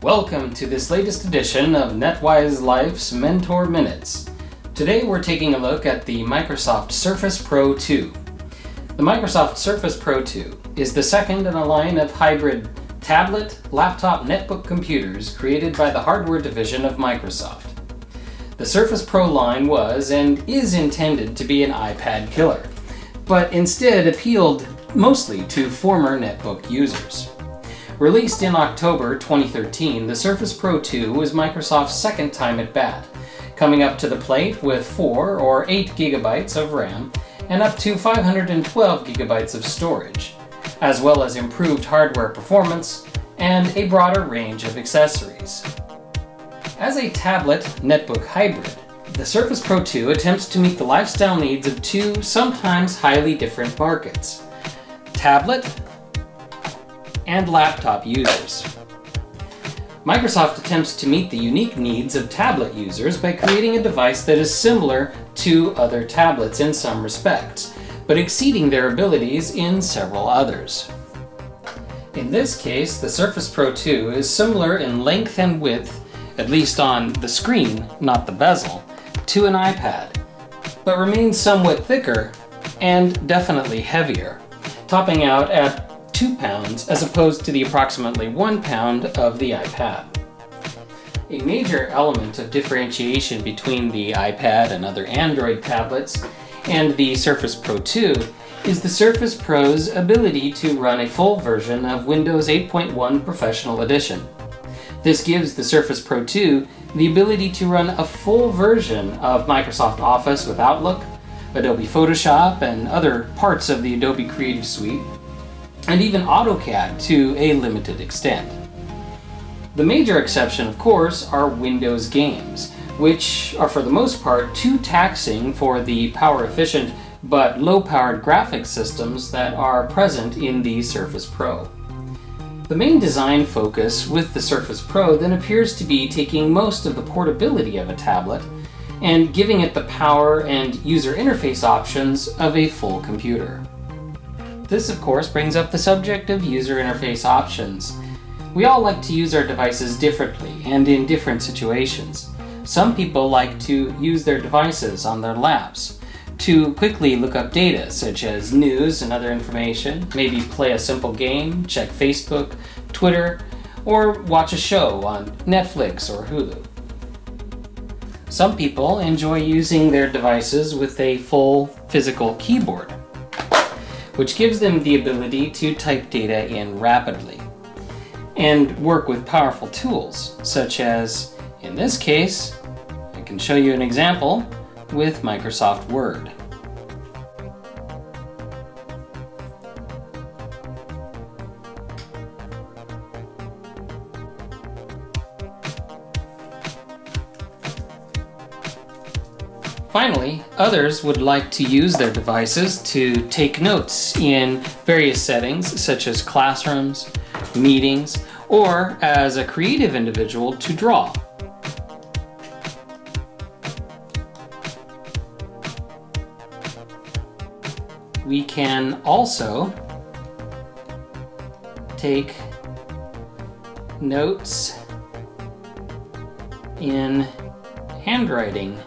Welcome to this latest edition of NetWise Life's Mentor Minutes. Today we're taking a look at the Microsoft Surface Pro 2. The Microsoft Surface Pro 2 is the second in a line of hybrid tablet, laptop, netbook computers created by the hardware division of Microsoft. The Surface Pro line was and is intended to be an iPad killer, but instead appealed mostly to former netbook users. Released in October 2013, the Surface Pro 2 was Microsoft's second time at bat, coming up to the plate with 4 or 8 gigabytes of RAM and up to 512 gigabytes of storage, as well as improved hardware performance and a broader range of accessories. As a tablet netbook hybrid, the Surface Pro 2 attempts to meet the lifestyle needs of two sometimes highly different markets: tablet and laptop users. Microsoft attempts to meet the unique needs of tablet users by creating a device that is similar to other tablets in some respects, but exceeding their abilities in several others. In this case, the Surface Pro 2 is similar in length and width, at least on the screen, not the bezel, to an iPad, but remains somewhat thicker and definitely heavier, topping out at 2 pounds as opposed to the approximately 1 pound of the iPad. A major element of differentiation between the iPad and other Android tablets and the Surface Pro 2 is the Surface Pro's ability to run a full version of Windows 8.1 Professional Edition. This gives the Surface Pro 2 the ability to run a full version of Microsoft Office with Outlook, Adobe Photoshop, and other parts of the Adobe Creative Suite, and even AutoCAD to a limited extent. The major exception, of course, are Windows games, which are for the most part too taxing for the power-efficient but low-powered graphics systems that are present in the Surface Pro. The main design focus with the Surface Pro then appears to be taking most of the portability of a tablet and giving it the power and user interface options of a full computer. This, of course, brings up the subject of user interface options. We all like to use our devices differently and in different situations. Some people like to use their devices on their laps to quickly look up data such as news and other information, maybe play a simple game, check Facebook, Twitter, or watch a show on Netflix or Hulu. Some people enjoy using their devices with a full physical keyboard, which gives them the ability to type data in rapidly and work with powerful tools, such as, in this case, I can show you an example with Microsoft Word. Finally, others would like to use their devices to take notes in various settings such as classrooms, meetings, or as a creative individual to draw. We can also take notes in handwriting.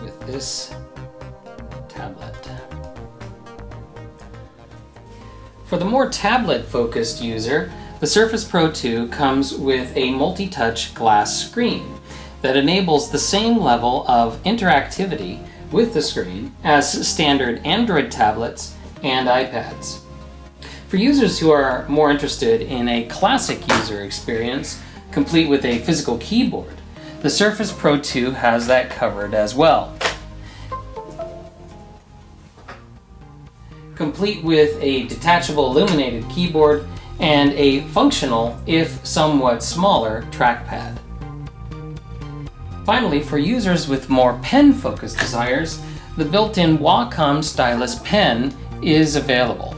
With this tablet. For the more tablet-focused user, the Surface Pro 2 comes with a multi-touch glass screen that enables the same level of interactivity with the screen as standard Android tablets and iPads. For users who are more interested in a classic user experience, complete with a physical keyboard, the Surface Pro 2 has that covered as well. Complete with a detachable illuminated keyboard and a functional, if somewhat smaller, trackpad. Finally, for users with more pen-focused desires, the built-in Wacom stylus pen is available.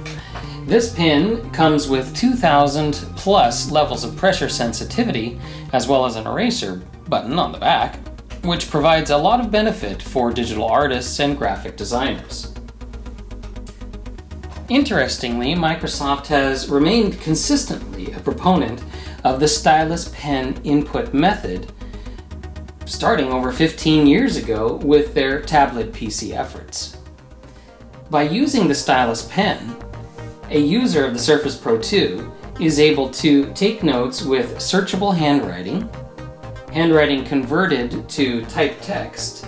This pen comes with 2,000 plus levels of pressure sensitivity, as well as an eraser button on the back, which provides a lot of benefit for digital artists and graphic designers. Interestingly, Microsoft has remained consistently a proponent of the stylus pen input method, starting over 15 years ago with their tablet PC efforts. By using the stylus pen, a user of the Surface Pro 2 is able to take notes with searchable handwriting, handwriting converted to typed text,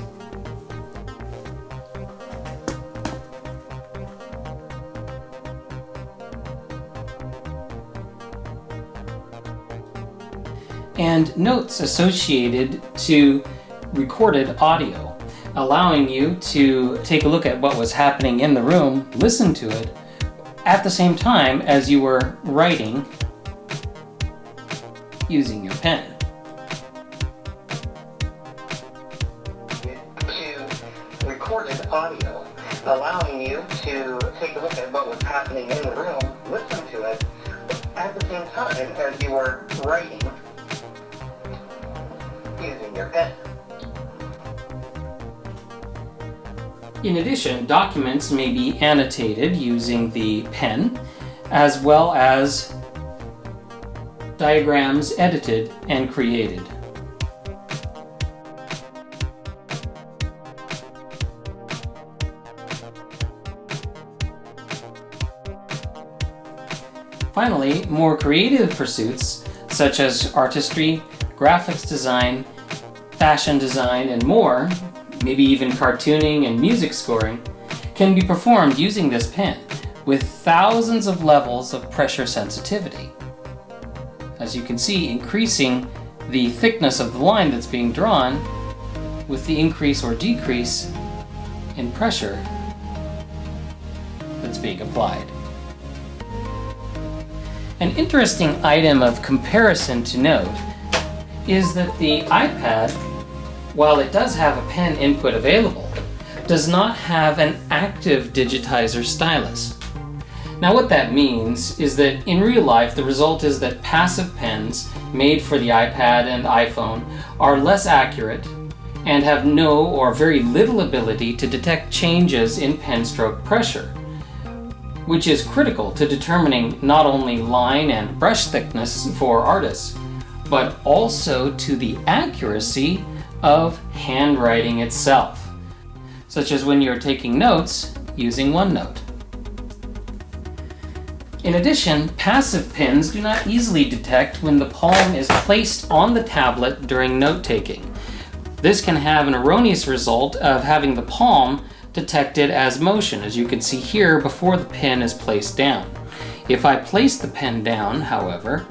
and notes associated to recorded audio, allowing you to take a look at what was happening in the room, listen to it, at the same time as you were writing using your pen. To recorded audio, allowing you to take a look at what was happening in the room, listen to it, at the same time as you were writing using your pen. In addition, documents may be annotated using the pen, as well as diagrams edited and created. Finally, more creative pursuits such as artistry, graphics design, fashion design, and more, maybe even cartooning and music scoring, can be performed using this pen with thousands of levels of pressure sensitivity. As you can see, increasing the thickness of the line that's being drawn with the increase or decrease in pressure that's being applied. An interesting item of comparison to note is that the iPad, while it does have a pen input available, does not have an active digitizer stylus. Now what that means is that in real life the result is that passive pens made for the iPad and iPhone are less accurate and have no or very little ability to detect changes in pen stroke pressure, which is critical to determining not only line and brush thickness for artists, but also to the accuracy of handwriting itself, such as when you're taking notes using OneNote. In addition, passive pens do not easily detect when the palm is placed on the tablet during note-taking. This can have an erroneous result of having the palm detected as motion, as you can see here before the pen is placed down. If I place the pen down, however,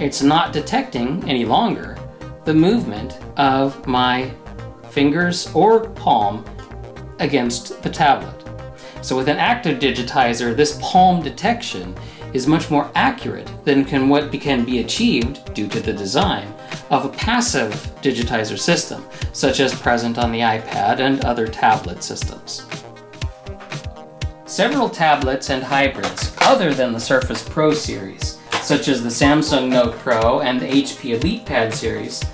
it's not detecting any longer the movement of my fingers or palm against the tablet. So with an active digitizer, this palm detection is much more accurate than what can be achieved due to the design of a passive digitizer system, such as present on the iPad and other tablet systems. Several tablets and hybrids other than the Surface Pro series, such as the Samsung Note Pro and the HP ElitePad series,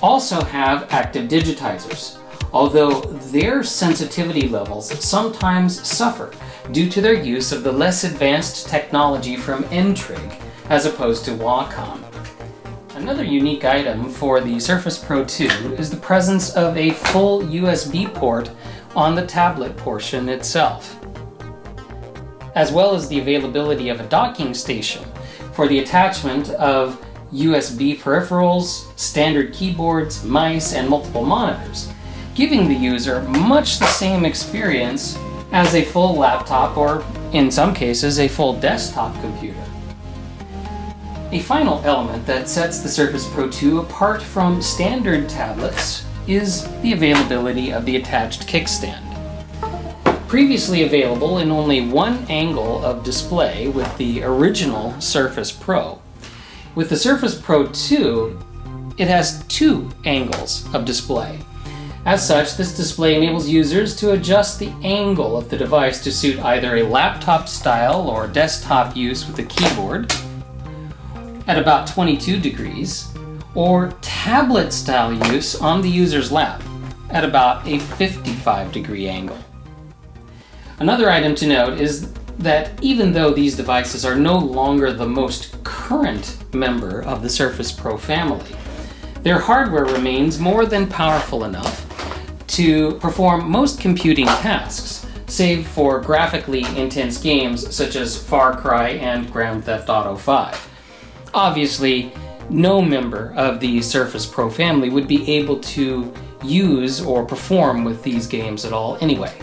also have active digitizers, although their sensitivity levels sometimes suffer due to their use of the less advanced technology from N-Trig as opposed to Wacom. Another unique item for the Surface Pro 2 is the presence of a full USB port on the tablet portion itself, as well as the availability of a docking station for the attachment of USB peripherals, standard keyboards, mice, and multiple monitors, giving the user much the same experience as a full laptop or, in some cases, a full desktop computer. A final element that sets the Surface Pro 2 apart from standard tablets is the availability of the attached kickstand. Previously available in only one angle of display with the original Surface Pro, with the Surface Pro 2, it has two angles of display. As such, this display enables users to adjust the angle of the device to suit either a laptop style or desktop use with a keyboard at about 22 degrees, or tablet style use on the user's lap at about a 55-degree angle. Another item to note is that even though these devices are no longer the most current member of the Surface Pro family, their hardware remains more than powerful enough to perform most computing tasks, save for graphically intense games such as Far Cry and Grand Theft Auto 5. Obviously, no member of the Surface Pro family would be able to use or perform with these games at all anyway.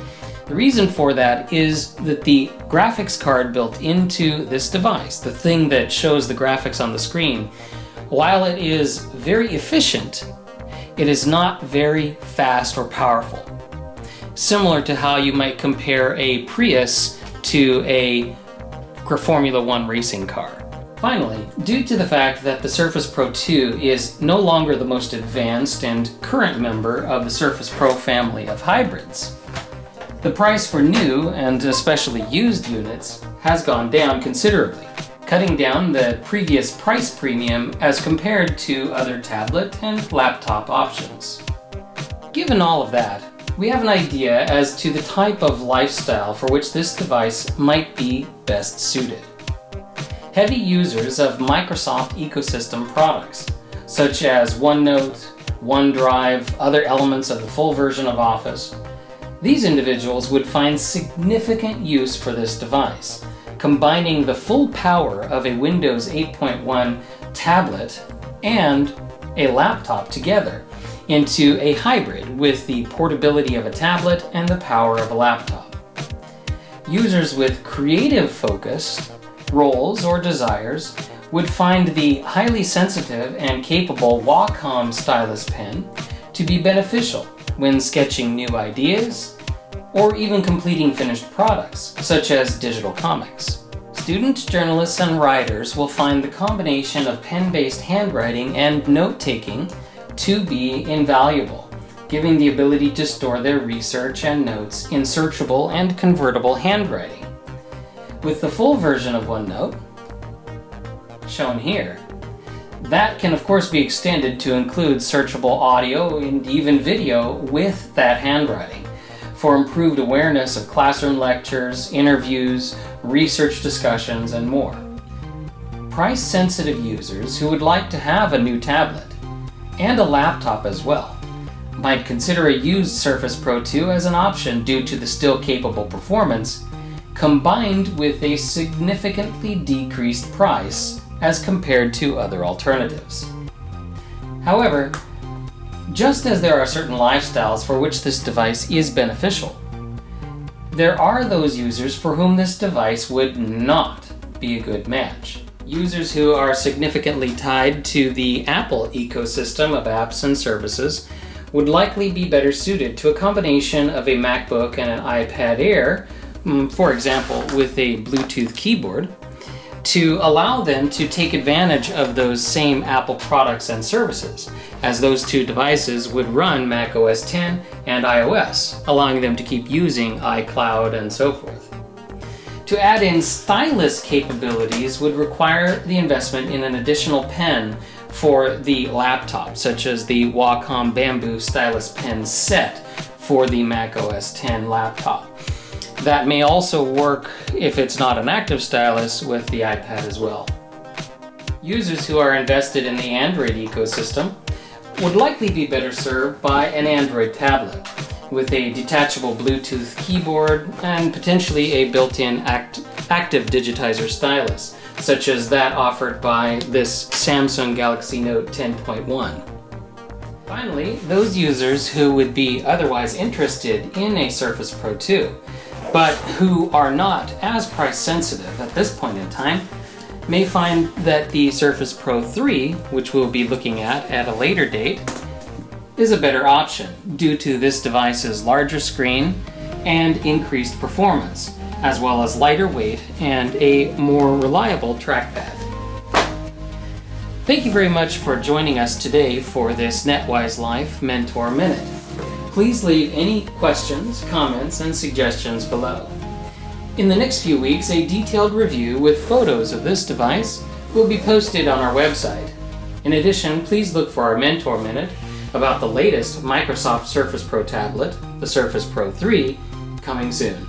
The reason for that is that the graphics card built into this device, the thing that shows the graphics on the screen, while it is very efficient, it is not very fast or powerful. Similar to how you might compare a Prius to a Formula One racing car. Finally, due to the fact that the Surface Pro 2 is no longer the most advanced and current member of the Surface Pro family of hybrids, the price for new and especially used units has gone down considerably, cutting down the previous price premium as compared to other tablet and laptop options. Given all of that, we have an idea as to the type of lifestyle for which this device might be best suited. Heavy users of Microsoft ecosystem products, such as OneNote, OneDrive, other elements of the full version of Office, these individuals would find significant use for this device, combining the full power of a Windows 8.1 tablet and a laptop together into a hybrid with the portability of a tablet and the power of a laptop. Users with creative focus, roles, or desires would find the highly sensitive and capable Wacom stylus pen to be beneficial when sketching new ideas or even completing finished products, such as digital comics. Students, journalists, and writers will find the combination of pen-based handwriting and note-taking to be invaluable, giving the ability to store their research and notes in searchable and convertible handwriting. With the full version of OneNote, shown here, that can of course be extended to include searchable audio and even video with that handwriting for improved awareness of classroom lectures, interviews, research discussions, and more. Price-sensitive users who would like to have a new tablet and a laptop as well might consider a used Surface Pro 2 as an option due to the still capable performance, combined with a significantly decreased price as compared to other alternatives. However, just as there are certain lifestyles for which this device is beneficial, there are those users for whom this device would not be a good match. Users who are significantly tied to the Apple ecosystem of apps and services would likely be better suited to a combination of a MacBook and an iPad Air, for example, with a Bluetooth keyboard, to allow them to take advantage of those same Apple products and services, as those two devices would run Mac OS X and iOS, allowing them to keep using iCloud and so forth. To add in stylus capabilities would require the investment in an additional pen for the laptop, such as the Wacom Bamboo Stylus Pen Set for the Mac OS X laptop. That may also work, if it's not an active stylus, with the iPad as well. Users who are invested in the Android ecosystem would likely be better served by an Android tablet with a detachable Bluetooth keyboard and potentially a built-in active digitizer stylus, such as that offered by this Samsung Galaxy Note 10.1. Finally, those users who would be otherwise interested in a Surface Pro 2, but who are not as price sensitive at this point in time, may find that the Surface Pro 3, which we'll be looking at a later date, is a better option due to this device's larger screen and increased performance, as well as lighter weight and a more reliable trackpad. Thank you very much for joining us today for this NetWise Life Mentor Minute. Please leave any questions, comments, and suggestions below. In the next few weeks, a detailed review with photos of this device will be posted on our website. In addition, please look for our Mentor Minute about the latest Microsoft Surface Pro tablet, the Surface Pro 3, coming soon.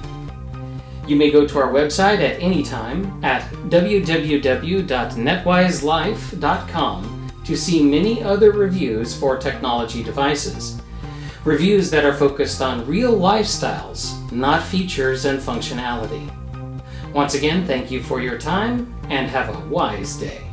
You may go to our website at any time at www.netwiselife.com to see many other reviews for technology devices. Reviews that are focused on real lifestyles, not features and functionality. Once again, thank you for your time and have a wise day.